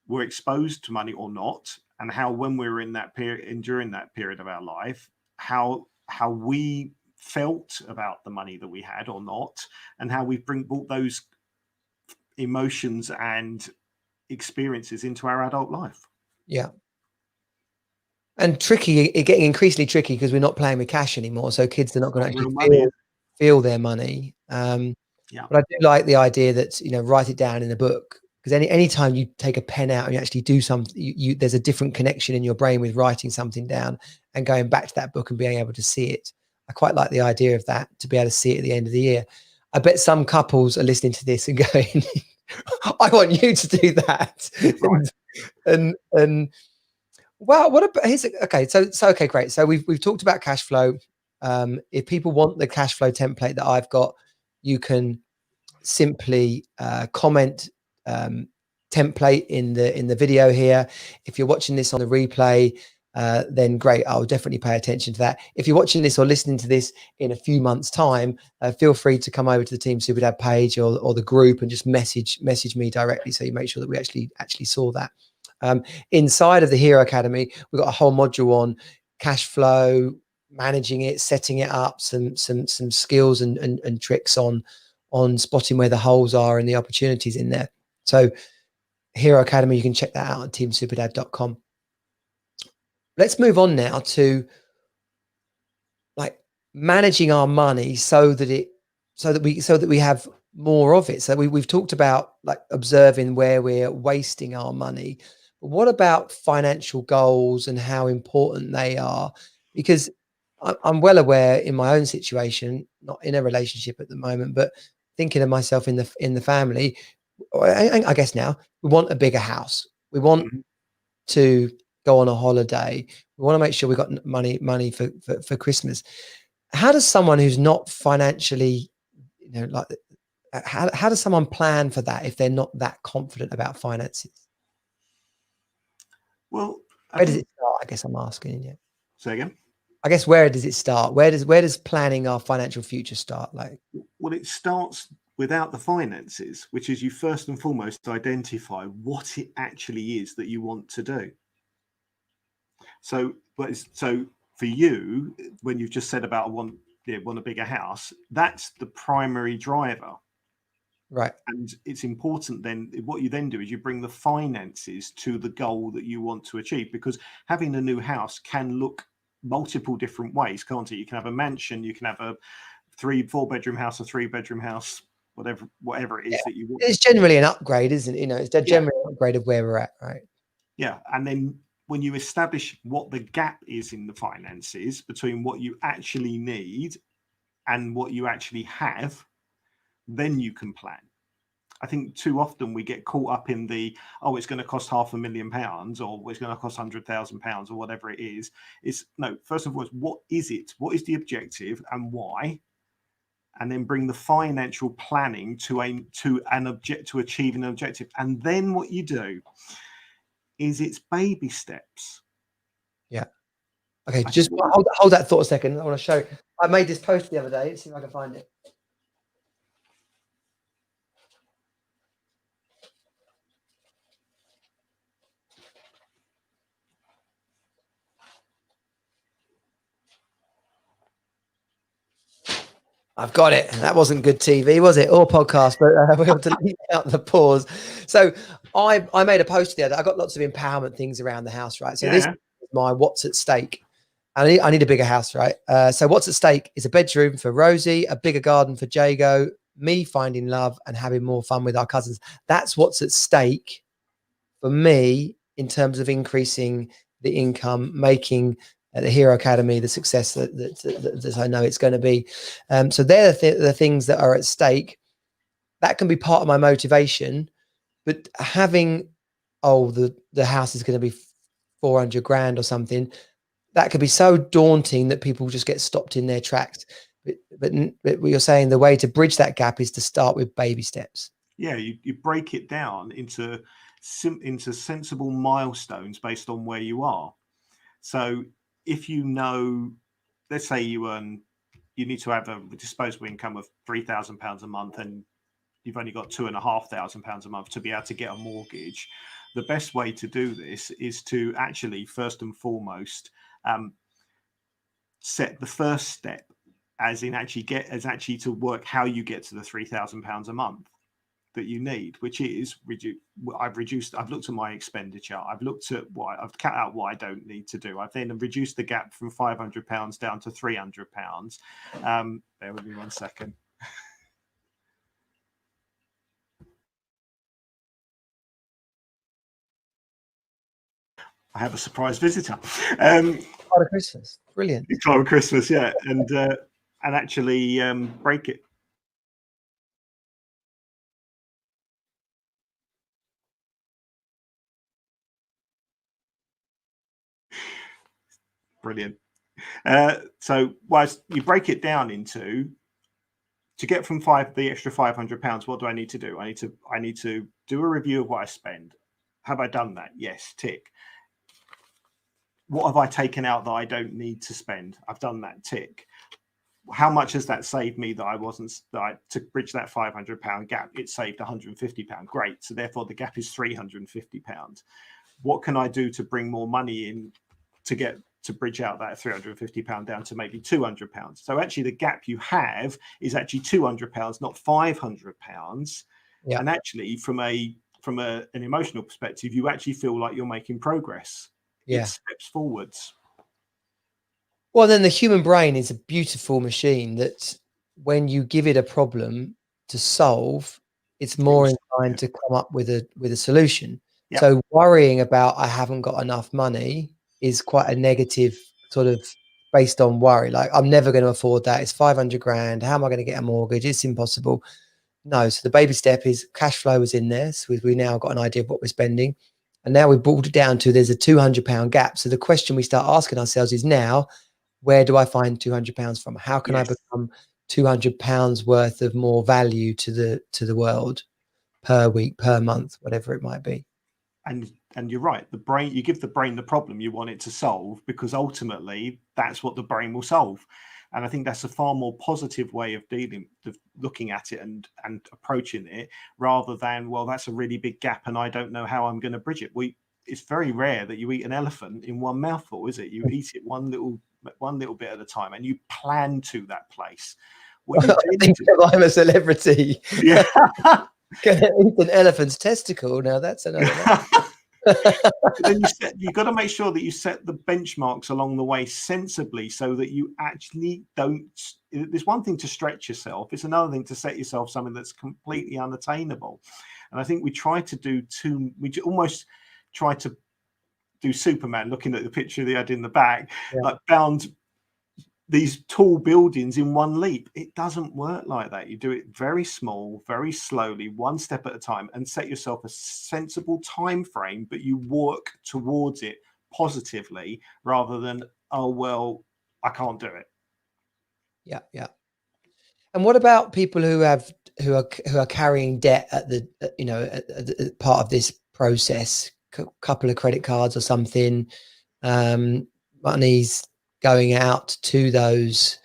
B: were exposed to money or not, and how when we were in that period and during that period of our life, how we felt about the money that we had or not, and how we brought those emotions and experiences into our adult life.
A: Yeah. And getting increasingly tricky because we're not playing with cash anymore. So kids are not going to actually feel their money. But I do like the idea that, write it down in a book, because any time you take a pen out and you actually do something, there's a different connection in your brain with writing something down and going back to that book and being able to see it. I quite like the idea of that, to be able to see it at the end of the year. I bet some couples are listening to this and going, I want you to do that.
B: Right.
A: and well, what about okay, okay, great. So we've talked about cash flow. If people want the cash flow template that I've got, you can simply comment template in the video here. If you're watching this on the replay, then great, I'll definitely pay attention to that. If you're watching this or listening to this in a few months' time, feel free to come over to the Team Superdad page or the group and just message me directly, so you make sure that we actually saw that. Inside of the Hero Academy, we've got a whole module on cash flow, managing it, setting it up, some skills and tricks on spotting where the holes are and the opportunities in there. So Hero Academy, you can check that out on teamsuperdad.com. Let's move on now to like managing our money so that we have more of it. So we've talked about like observing where we're wasting our money. But what about financial goals and how important they are? Because I'm well aware in my own situation, not in a relationship at the moment, but thinking of myself in the family, I guess now we want a bigger house. We want to go on a holiday. We want to make sure we've got money for Christmas. How does someone who's not financially, like, how does someone plan for that if they're not that confident about finances?
B: Well,
A: where does it start? I guess I'm asking you.
B: Say again.
A: I guess where does it start? Where does planning our financial future start? Like,
B: well, it starts without the finances, which is you first and foremost identify what it actually is that you want to do. So for you, when you've just said about want a bigger house, that's the primary driver.
A: Right.
B: And it's important then, what you then do is you bring the finances to the goal that you want to achieve, because having a new house can look multiple different ways, can't it? You can have a mansion, you can have a 3-4 bedroom house, a 3-bedroom house, whatever it is that you want.
A: It's generally an upgrade, isn't it? It's generally an upgrade of where we're at, right?
B: Yeah. And then when you establish what the gap is in the finances between what you actually need and what you actually have, then you can plan. I think too often we get caught up in it's going to cost £500,000 or it's going to cost £100,000 or whatever it is. No, first of all, what is it? What is the objective and why? And then bring the financial planning to achieving an objective. And then what you do is it's baby steps.
A: Yeah. Okay, just hold that thought a second. I want to show. I made this post the other day. Let's see if I can find it. I've got it. That wasn't good TV, was it? Or podcast, but we'll delete out the pause. So I made a post the other day. I got lots of empowerment things around the house, right? So this is my what's at stake. I need a bigger house, right? So what's at stake is a bedroom for Rosie, a bigger garden for Jago, me finding love and having more fun with our cousins. That's what's at stake for me in terms of increasing the income, making the Hero Academy the success that I know it's going to be. So they're the things that are at stake. That can be part of my motivation, but having, the house is going to be 400 grand or something, that could be so daunting that people just get stopped in their tracks. But what you're saying, the way to bridge that gap is to start with baby steps.
B: Yeah, you break it down into sensible milestones based on where you are. So if let's say you need to have a disposable income of £3,000 a month and you've only got £2,500 a month to be able to get a mortgage. The best way to do this is to actually, first and foremost, set the first step as actually to work how you get to the £3,000 a month that you need, which is I've looked at my expenditure. I've looked at I've cut out what I don't need to do. I've then reduced the gap from £500 down to £300. Bear with me 1 second. I have a surprise visitor.
A: Father Christmas, brilliant.
B: Father Christmas, yeah, and actually break it. Brilliant. So whilst you break it down into, to get from the extra £500, what do I need to do? I need to do a review of what I spend. Have I done that? Yes, tick. what have I taken out that I don't need to spend? I've done that tick. How much has that saved me to bridge that £500 gap? It saved £150. Great. So therefore the gap is £350. What can I do to bring more money in to bridge out that £350 down to maybe £200? So actually the gap you have is actually £200, not £500.
A: Yeah.
B: And actually from an emotional perspective, you actually feel like you're making progress.
A: Yeah.
B: It steps forwards.
A: Well, then the human brain is a beautiful machine that when you give it a problem to solve, it's more inclined to come up with a solution.
B: Yep.
A: So worrying about I haven't got enough money is quite a negative sort of based on worry. Like, I'm never going to afford that. It's 500 grand. How am I going to get a mortgage? It's impossible. No. So the baby step is cash flow is in there. So we now got an idea of what we're spending. And now we've brought it down to there's a £200 gap. So the question we start asking ourselves is now, where do I find £200 from? How can I become £200 worth of more value to the world per week, per month, whatever it might be?
B: And you're right. The brain, you give the brain the problem you want it to solve, because ultimately that's what the brain will solve. And I think that's a far more positive way of looking at it and approaching it, rather than, well, that's a really big gap and I don't know how I'm going to bridge it. It's very rare that you eat an elephant in one mouthful, is it? You eat it one little bit at a time, and you plan to that place.
A: I think I'm a celebrity.
B: Yeah.
A: Gonna eat an elephant's testicle. Now that's another.
B: Then you've got to make sure that you set the benchmarks along the way sensibly, so that you actually don't. There's one thing to stretch yourself. It's another thing to set yourself something that's completely unattainable. And I think we almost try to do Superman, looking at the picture they had in the back, like bound these tall buildings in one leap. It doesn't work like that. You do it very small, very slowly, one step at a time, and set yourself a sensible time frame, but you work towards it positively, rather than, oh, well, I can't do it.
A: Yeah. Yeah. And what about people who are carrying debt at the at part of this process, couple of credit cards or something, money's going out to those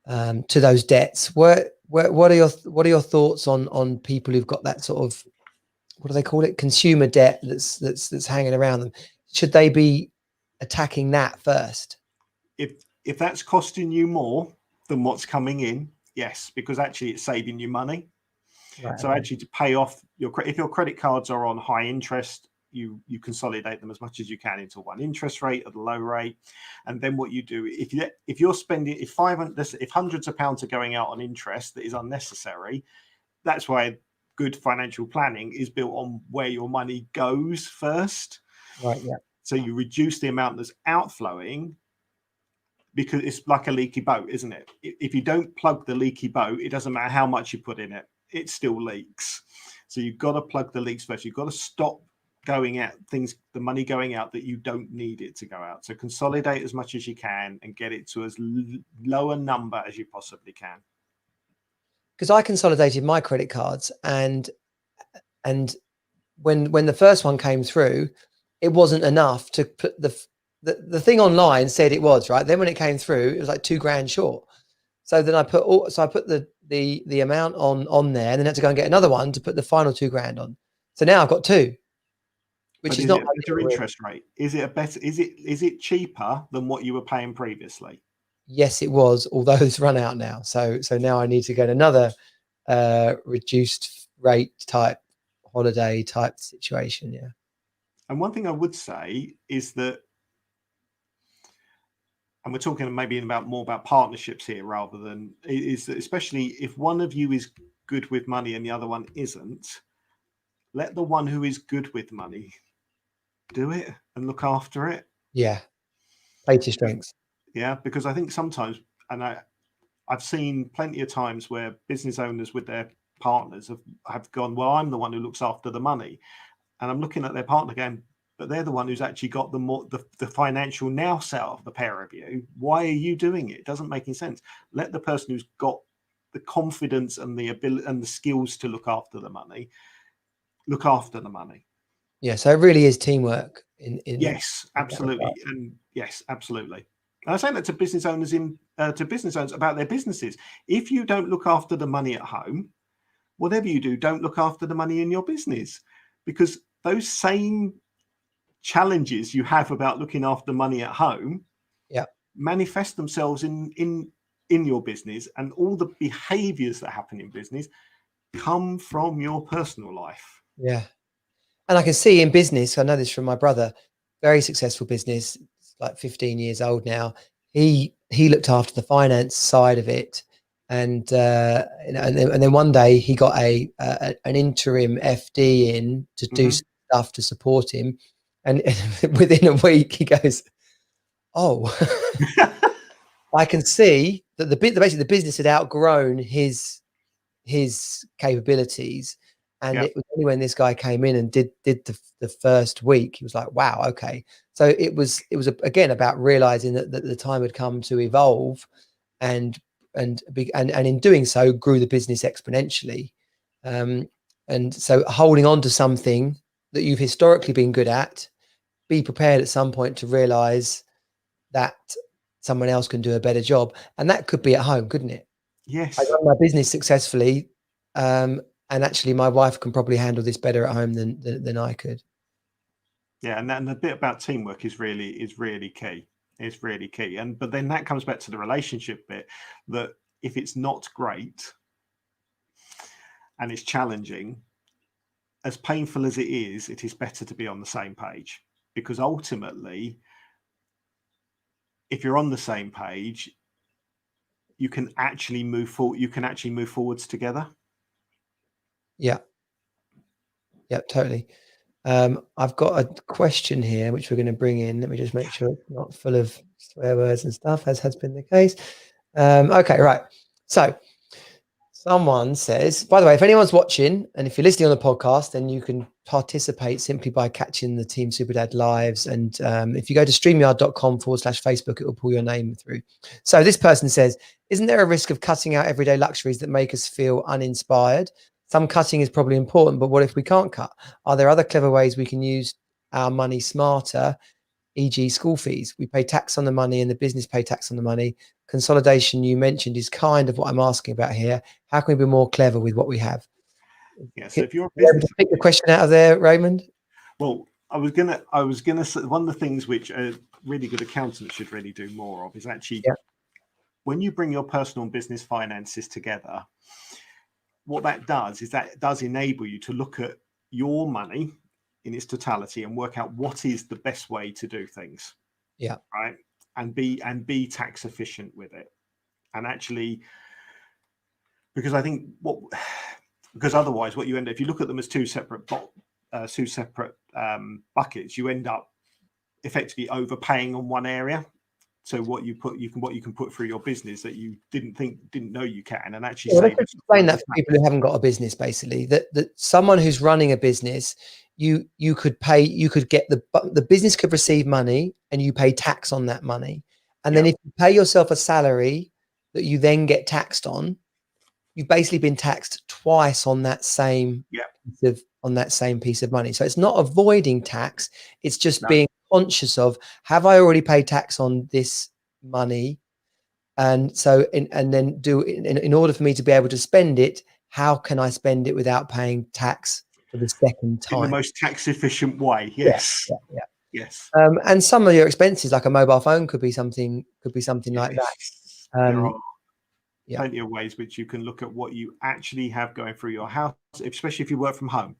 A: debts? What are your thoughts on people who've got that sort of, what do they call it, consumer debt that's hanging around them? Should they be attacking that first?
B: If that's costing you more than what's coming in, yes, because actually it's saving you money. Right, so actually, to pay off if your credit cards are on high interest, you consolidate them as much as you can into one interest rate at a low rate. And then what you do, if you're spending, if hundreds of pounds are going out on interest that is unnecessary, that's why good financial planning is built on where your money goes first.
A: Right. Yeah.
B: So you reduce the amount that's outflowing, because it's like a leaky boat, isn't it? If you don't plug the leaky boat, it doesn't matter how much you put in it, it still leaks. So you've got to plug the leaks first. You've got to stop the money going out that you don't need it to go out. So consolidate as much as you can and get it to as low a number as you possibly can.
A: Because I consolidated my credit cards, and when the first one came through, it wasn't enough to put the thing online said it was right. Then when it came through, it was like £2,000 short. So then I put the amount on there, and then had to go and get another one to put the final £2,000 on. So now I've got two, which is not
B: a better interest rate. Is it cheaper than what you were paying previously?
A: Yes, it was, although it's run out now. So now I need to get another reduced rate type holiday type situation. Yeah.
B: And one thing I would say is that, and we're talking maybe more about partnerships here rather than, is that especially if one of you is good with money and the other one isn't, let the one who is good with money do it and look after it.
A: Yeah. Play to strengths.
B: Yeah, because I think sometimes, and I've seen plenty of times where business owners with their partners have gone, well, I'm the one who looks after the money. And I'm looking at their partner going, but they're the one who's actually got the financial nous out of the pair of you. Why are you doing it? It doesn't make any sense. Let the person who's got the confidence and the ability and the skills to look after the money, look after the money.
A: Yeah, so it really is teamwork.
B: Yes, absolutely. And Yes, absolutely. And I say that to business owners about their businesses. If you don't look after the money at home, whatever you do, don't look after the money in your business, because those same challenges you have about looking after money at home
A: Yeah.
B: manifest themselves in your business, and all the behaviors that happen in business come from your personal life.
A: Yeah. And I can see in business, I know this from my brother, very successful business, like 15 years old now. He looked after the finance side of it, and and then one day he got an interim FD in to do stuff to support him, and within a week he goes, "Oh, I can see that basically the business had outgrown his capabilities." And
B: Yep.
A: it was only when this guy came in and did the first week, he was like, wow, okay. So it was again about realizing that the time had come to evolve, and in doing so grew the business exponentially. And so holding on to something that you've historically been good at, be prepared at some point to realize that someone else can do a better job. And that could be at home, couldn't it? I
B: Yes.
A: run my business successfully, and actually my wife can probably handle this better at home than I could.
B: Yeah, and the bit about teamwork is really key. It's really key. But then that comes back to the relationship bit, that if it's not great and it's challenging, as painful as it is better to be on the same page, because ultimately, if you're on the same page, you can actually move forward. You can actually move forwards together.
A: Yeah, yeah, totally. I've got a question here which we're going to bring in. Let me just make sure it's not full of swear words and stuff, as has been the case. Okay, right. So someone says, by the way, if anyone's watching and if you're listening on the podcast, then you can participate simply by catching the Team Superdad lives. And if you go to streamyard.com/Facebook, it will pull your name through. So this person says, isn't there a risk of cutting out everyday luxuries that make us feel uninspired? Some cutting is probably important, but what if we can't cut? Are there other clever ways we can use our money smarter, e.g. school fees? We pay tax on the money and the business pay tax on the money. Consolidation you mentioned is kind of what I'm asking about here. How can we be more clever with what we have?
B: Yeah. So if you're a
A: business,
B: business,
A: pick the question out of there, Raymond.
B: Well, I was gonna say, one of the things which a really good accountant should really do more of is actually, when you bring your personal and business finances together, what that does is that it does enable you to look at your money in its totality and work out what is the best way to do things.
A: Yeah.
B: Right. And be tax efficient with it. And actually, because I think because otherwise what you end up, if you look at them as two separate buckets, you end up effectively overpaying on one area. So what you can put through your business that you didn't know you can, and actually
A: let's just explain that for people who haven't got a business. Basically, that someone who's running a business, you could get the business could receive money and you pay tax on that money, and then if you pay yourself a salary that you then get taxed on, you've basically been taxed twice on that same piece of money. So it's not avoiding tax, it's just being conscious of, have I already paid tax on this money? And so and then in order for me to be able to spend it, how can I spend it without paying tax for the second time?
B: In the most tax efficient way. Yes.
A: Yeah.
B: Yes.
A: And some of your expenses, like a mobile phone, could be something like that.
B: There are plenty of ways which you can look at what you actually have going through your house, especially if you work from home.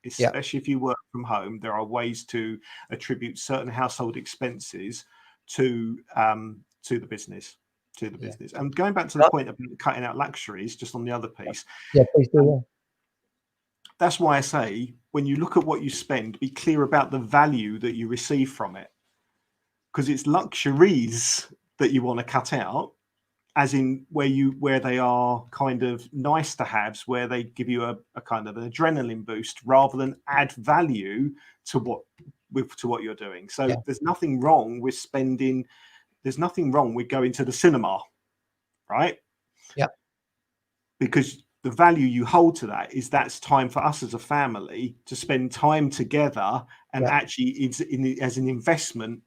B: Especially if you work from home, there are ways to attribute certain household expenses to the business. And going back to the point of cutting out luxuries, just on the other piece.
A: Yeah, please do.
B: That's why I say, when you look at what you spend, be clear about the value that you receive from it, because it's luxuries that you want to cut out, as in where they are kind of nice to haves, where they give you a kind of an adrenaline boost rather than add value to what you're doing. So there's nothing wrong with spending. There's nothing wrong with going to the cinema, right?
A: Yeah.
B: Because the value you hold to that is that's time for us as a family to spend time together, and actually it's as an investment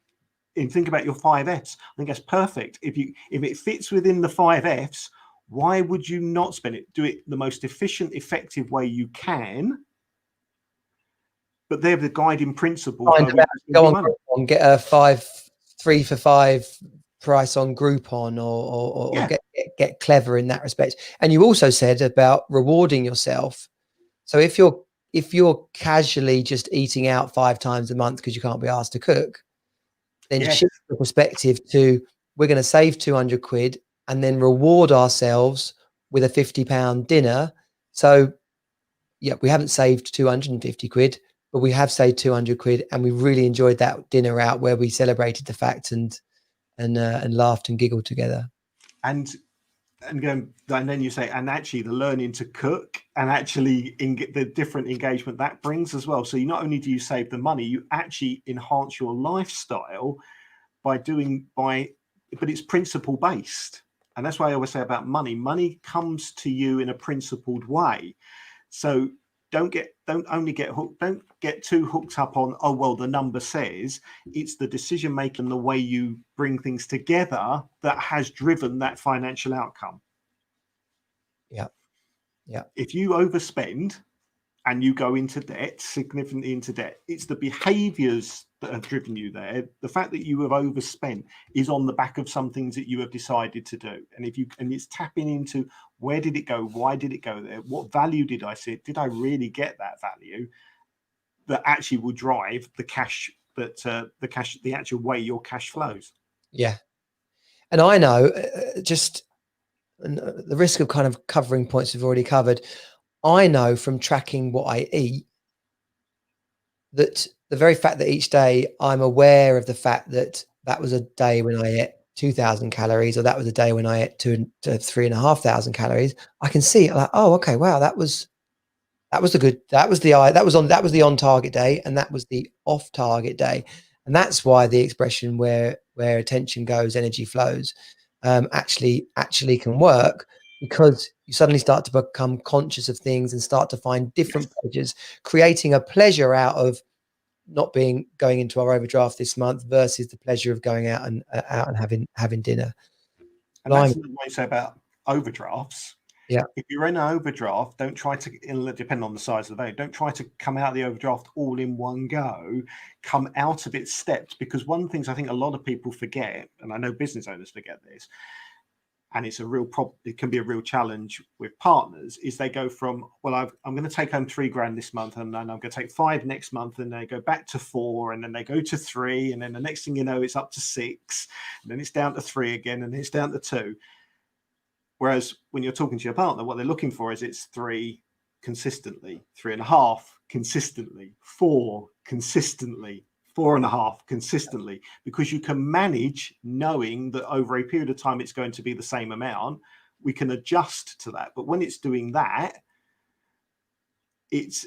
B: and think about your 5Fs. I think that's perfect. If it fits within the 5Fs, why would you not spend it? Do it the most efficient, effective way you can. But they're the guiding principles.
A: Go on Groupon, get a 3 for 5 price on Groupon, or get clever in that respect. And you also said about rewarding yourself. So if you're casually just eating out 5 times a month because you can't be asked to cook, then shift the perspective to, we're going to save 200 quid and then reward ourselves with a £50 dinner. So yeah, we haven't saved 250 quid, but we have saved 200 quid, and we really enjoyed that dinner out where we celebrated the fact and laughed and giggled together.
B: And then you say, and actually the learning to cook, and actually the different engagement that brings as well. So you not only do you save the money, you actually enhance your lifestyle but it's principle based. And that's why I always say about money. Money comes to you in a principled way. So don't get too hooked up on, oh, well, the number says. It's the decision making, the way you bring things together that has driven that financial outcome.
A: Yeah.
B: If you overspend and you go into debt, significantly into debt, it's the behaviors that have driven you there. The fact that you have overspent is on the back of some things that you have decided to do. And it's tapping into, where did it go? Why did it go there? What value did I see? Did I really get that value? That actually will drive the cash, the actual way your cash flows.
A: Yeah. And I know, the risk of kind of covering points we've already covered, I know from tracking what I eat, that the very fact that each day I'm aware of the fact that was a day when I ate 2,000 calories, or that was a day when I ate 2,000 to 3,500 calories, I can see it like, oh, okay, wow, that was the on target day, and that was the off target day. And that's why the expression where attention goes, energy flows, actually can work, because you suddenly start to become conscious of things and start to find different pleasures, creating a pleasure out of not going into our overdraft this month versus the pleasure of going out and having dinner.
B: And that's what I say about overdrafts.
A: Yeah.
B: If you're in an overdraft, don't try to, depending on the size of the value, don't try to come out of the overdraft all in one go. Come out of it steps, because one of the things I think a lot of people forget, and I know business owners forget this, and it's a real problem, it can be a real challenge with partners, is they go from, well, I'm going to take home £3,000 this month, and then I'm going to take 5 next month, and they go back to 4, and then they go to 3, and then the next thing you know, it's up to 6, and then it's down to 3 again, and it's down to 2. Whereas when you're talking to your partner, what they're looking for is it's 3 consistently, 3.5 consistently, 4 consistently, 4.5 consistently, because you can manage knowing that over a period of time it's going to be the same amount. We can adjust to that. But when it's doing that, it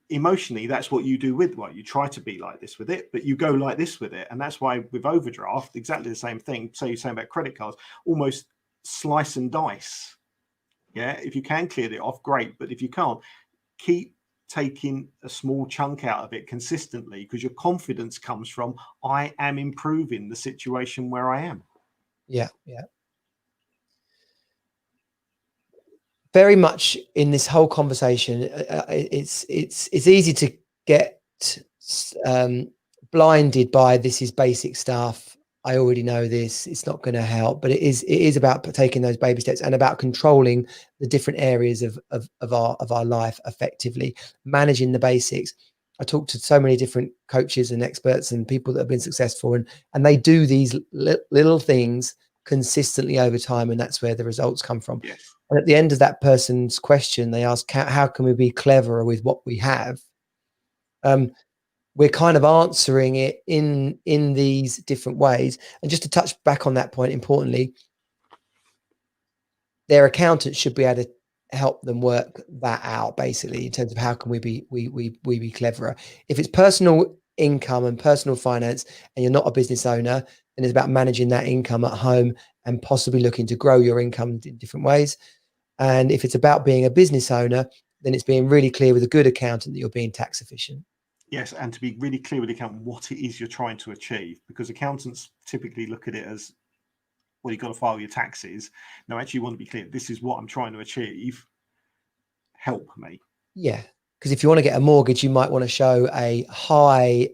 B: emotionally, that's what you do with what you try to be like this with it, but you go like this with it. And that's why with overdraft, exactly the same thing. So you're saying about credit cards, almost slice and dice. Yeah, if you can clear it off, great. But if you can't, keep taking a small chunk out of it consistently, because your confidence comes from, I am improving the situation where I am.
A: Yeah. Very much in this whole conversation, it's easy to get blinded by, this is basic stuff, I already know this, it's not going to help. But it is about taking those baby steps, and about controlling the different areas of our life effectively, managing the basics. I talk to so many different coaches and experts and people that have been successful, and they do these little things consistently over time, and that's where the results come from.
B: Yes.
A: And at the end of that person's question, they ask, how can we be cleverer with what we have? We're kind of answering it in these different ways. And just to touch back on that point, importantly, their accountant should be able to help them work that out, basically, in terms of how can we be cleverer. If it's personal income and personal finance, and you're not a business owner, then it's about managing that income at home and possibly looking to grow your income in different ways. And if it's about being a business owner, then it's being really clear with a good accountant that you're being tax efficient.
B: Yes, and to be really clear with the accountant what it is you're trying to achieve, because accountants typically look at it as, well, you've got to file your taxes. No, actually, you want to be clear. This is what I'm trying to achieve. Help me.
A: Yeah, because if you want to get a mortgage, you might want to show a high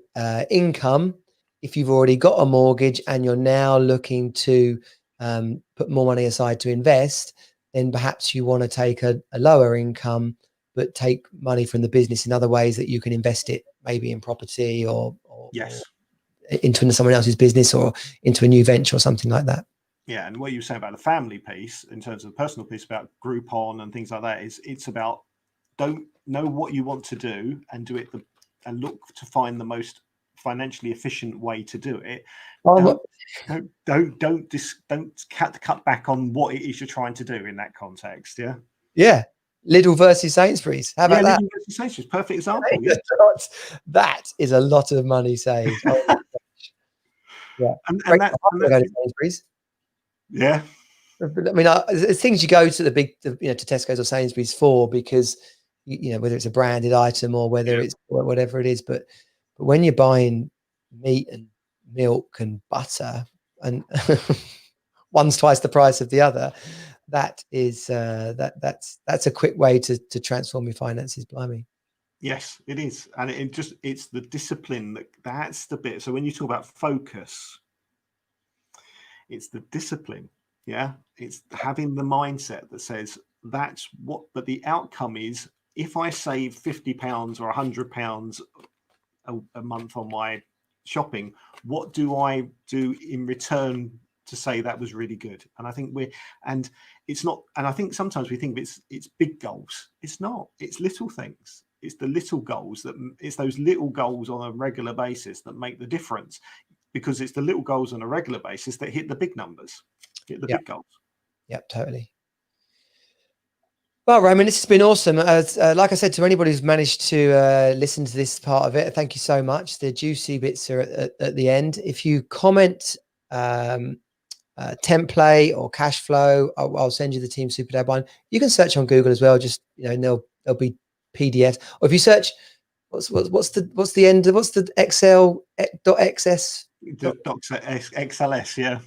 A: income. If you've already got a mortgage and you're now looking to put more money aside to invest, then perhaps you want to take a lower income, but take money from the business in other ways that you can invest it, maybe in property or
B: Yes.
A: into someone else's business or into a new venture or something like that.
B: Yeah, and what you were saying about the family piece, in terms of the personal piece about Groupon and things like that, is it's about, don't know what you want to do and do it and look to find the most financially efficient way to do it. Don't cut back on what it is you're trying to do in that context. Yeah.
A: Yeah. Lidl versus Sainsbury's. How about that?
B: Lidl versus Sainsbury's, perfect example. Yeah.
A: That is a lot of money saved. Oh, yeah.
B: And
A: go
B: that's
A: to Sainsbury's.
B: Yeah.
A: I mean, it's things you go to the big, to Tesco's or Sainsbury's for, because whether it's a branded item or whether it's whatever it is, but when you're buying meat and milk and butter, and one's twice the price of the other, that is that's a quick way to transform your finances. Blimey.
B: Yes, it is, and it's the discipline that's the bit. So when you talk about focus, it's the discipline. Yeah, it's having the mindset that says that's what, but the outcome is, if I save £50 or £100 a month on my shopping, what do I do in return to say that was really good? And I think it's not, and I think sometimes we think it's big goals. It's not, it's little things. It's the little goals it's those little goals on a regular basis that make the difference, because it's the little goals on a regular basis that hit the big numbers, hit the big goals.
A: Yep, totally. Well, Raymond, this has been awesome. Like I said, to anybody who's managed to listen to this part of it, thank you so much. The juicy bits are at the end. If you comment template or cash flow, I'll send you the Team Super Dad one. You can search on Google as well. Just there'll be PDFs. Or if you search, what's the Excel .xs
B: XLS, yeah.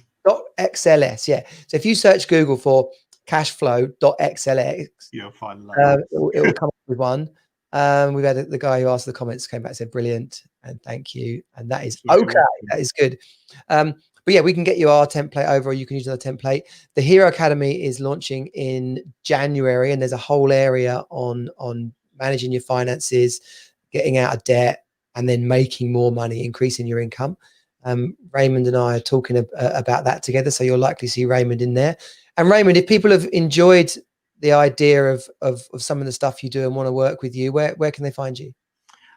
A: .xls, yeah. So if you search Google for cashflow.xlx,
B: you'll find
A: it will come up with one. We've had the guy who asked the comments came back and said brilliant and thank you, and that is okay. That is good. But yeah, we can get you our template over, or you can use another template. The Hero Academy is launching in January, and there's a whole area on managing your finances, getting out of debt, and then making more money, increasing your income. Raymond and I are talking about that together, so you'll likely see Raymond in there. And Raymond, if people have enjoyed the idea of some of the stuff you do and want to work with you, where can they find you?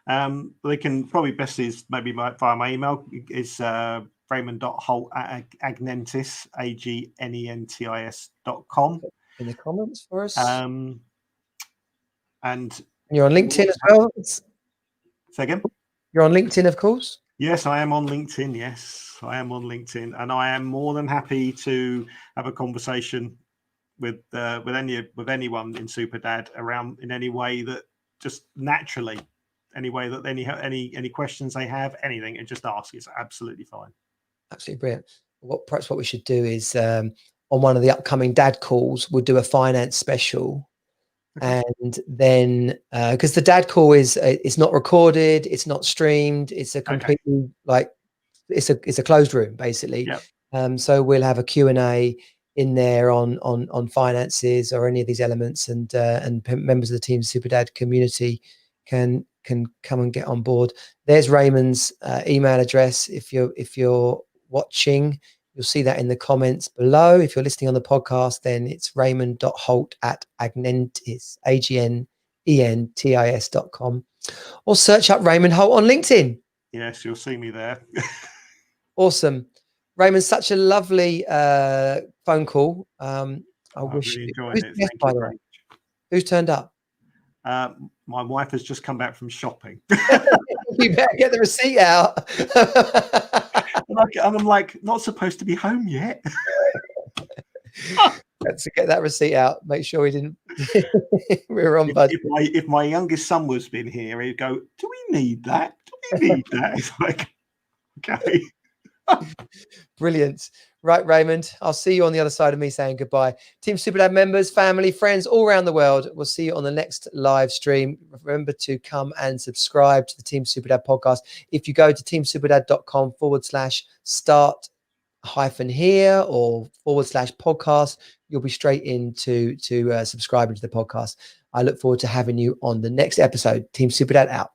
B: They can probably best is maybe via my email. Is Raymond.Holt@agnentis, AGNENTIS.com.
A: In the comments for us.
B: And
A: you're on LinkedIn as well.
B: Say again?
A: You're on LinkedIn, of course.
B: Yes, I am on LinkedIn. Yes, I am on LinkedIn, and I am more than happy to have a conversation with anyone in Super Dad around in any way that just naturally, any way that any questions they have, anything, and just ask. It's absolutely fine.
A: Absolutely brilliant. Perhaps what we should do is on one of the upcoming dad calls, we'll do a finance special. Okay. And then because the dad call is it's not recorded, it's not streamed, it's a completely it's a closed room basically. Yep. So we'll have a Q&A in there on finances or any of these elements, and members of the Team Super Dad community can come and get on board. There's Raymond's email address. If you're watching, you'll see that in the comments below. If you're listening on the podcast, then it's Raymond.Holt@agnentis, AGNENTIS.com, or search up Raymond Holt on LinkedIn.
B: Yes, you'll see me there.
A: Awesome. Raymond, such a lovely phone call. I wish
B: really enjoyed it. Thank you very much.
A: Who's turned up?
B: My wife has just come back from shopping.
A: You better get the receipt out.
B: And I'm like, not supposed to be home yet.
A: Let's get that receipt out. Make sure we didn't. We were on budget.
B: If my youngest son was been here, he'd go, "Do we need that? Do You need that. It's like, okay.
A: Brilliant. Right, Raymond, I'll see you on the other side of me saying goodbye. Team Superdad members, family, friends all around the world, we'll see you on the next live stream. Remember to come and subscribe to the Team Superdad podcast. If you go to teamsuperdad.com/start -here or /podcast, you'll be straight into subscribing to the podcast. I look forward to having you on the next episode. Team Superdad out.